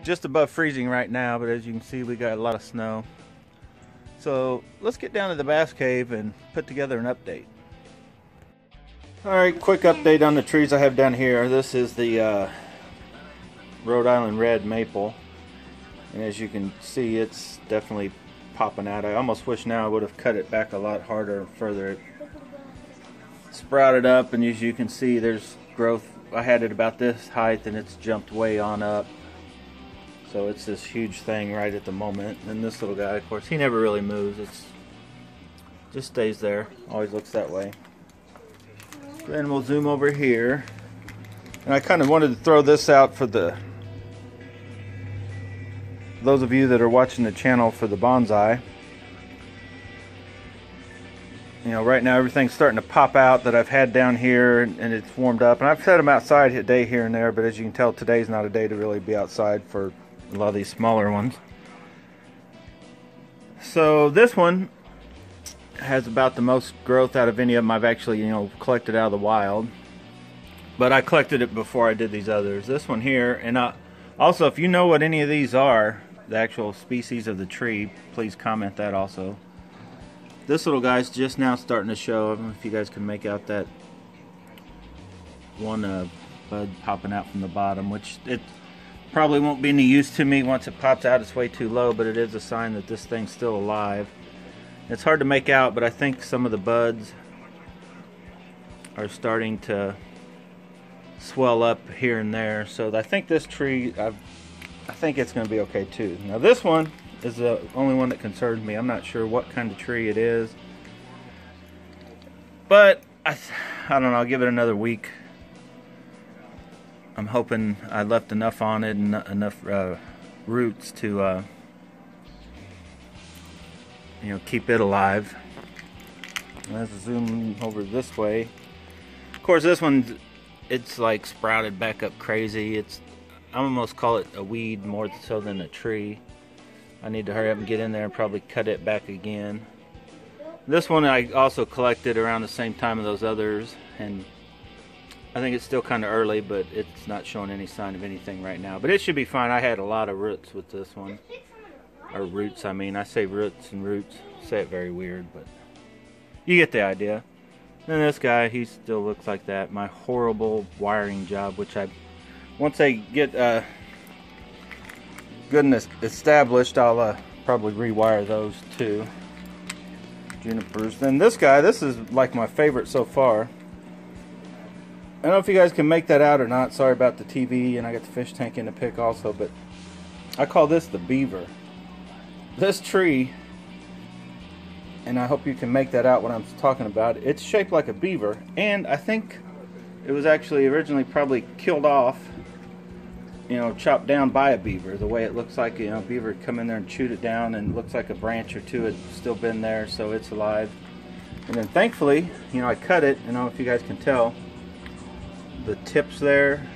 just above freezing right now, but as you can see, we got a lot of snow. So let's get down to the bass cave and put together an update. Alright, quick update on the trees I have down here. This is the Rhode Island red maple. And as you can see, it's definitely popping out. I almost wish now I would have cut it back a lot harder and further. It sprouted up, and as you can see, there's growth. I had it about this height and it's jumped way on up. So it's this huge thing right at the moment. And this little guy, of course, he never really moves. It's just stays there. Always looks that way. Then we'll zoom over here. And I kind of wanted to throw this out for those of you that are watching the channel for the bonsai. You know, right now everything's starting to pop out that I've had down here, and it's warmed up. And I've set them outside a day here and there, but as you can tell, today's not a day to really be outside for a lot of these smaller ones. So this one has about the most growth out of any of them I've actually, collected out of the wild. But I collected it before I did these others. This one here, and also if you know what any of these are, the actual species of the tree, please comment that also. This little guy's just now starting to show. I don't know if you guys can make out that one bud popping out from the bottom, which it probably won't be any use to me once it pops out. It's way too low, but it is a sign that this thing's still alive. It's hard to make out, but I think some of the buds are starting to swell up here and there. So I think this tree, I think it's going to be okay too. Now this one is the only one that concerns me. I'm not sure what kind of tree it is, but I don't know, I'll give it another week. I'm hoping I left enough on it and enough roots to keep it alive. Let's zoom over this way. Of course, this one, it's like sprouted back up crazy. I almost call it a weed more so than a tree. I need to hurry up and get in there and probably cut it back again. This one I also collected around the same time of those others, and I think it's still kind of early, but it's not showing any sign of anything right now. But it should be fine. I had a lot of roots with this one. Or roots, I mean. I say roots and roots. I say it very weird, but you get the idea. And this guy, he still looks like that. My horrible wiring job, which once I get good and established, I'll probably rewire those too. Junipers. Then this guy, this is like my favorite so far. I don't know if you guys can make that out or not. Sorry about the TV, and I got the fish tank in the pic also, but I call this the beaver. This tree, and I hope you can make that out what I'm talking about, it's shaped like a beaver, and I think it was actually originally probably killed off, chopped down by a beaver. The way it looks like, a beaver had come in there and chewed it down, and it looks like a branch or two had still been there, so it's alive. And then thankfully, I cut it, and I don't know if you guys can tell, the tips there,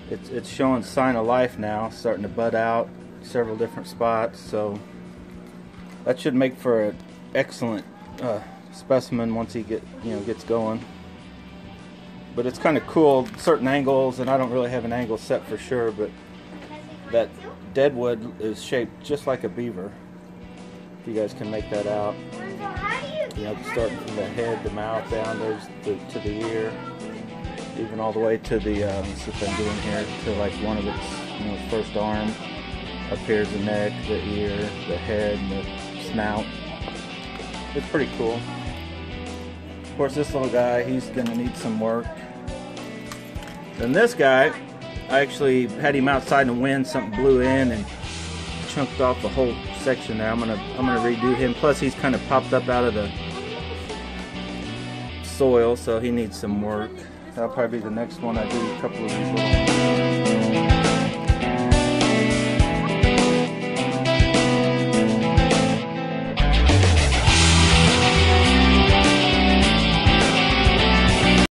it's showing sign of life now, starting to bud out several different spots, so that should make for an excellent specimen once he gets going. But it's kind of cool, certain angles, and I don't really have an angle set for sure, but that deadwood is shaped just like a beaver, if you guys can make that out. Starting from the head, the mouth, down there's to the ear, even all the way to the, let's see if I'm doing here, to like one of its first arm. Up here's the neck, the ear, the head, and the snout. It's pretty cool. Of course, this little guy, he's going to need some work. Then this guy, I actually had him outside in the wind. Something blew in and chunked off the whole section there. I'm gonna redo him. Plus, he's kind of popped up out of the soil, so he needs some work. That'll probably be the next one I do. A couple of these little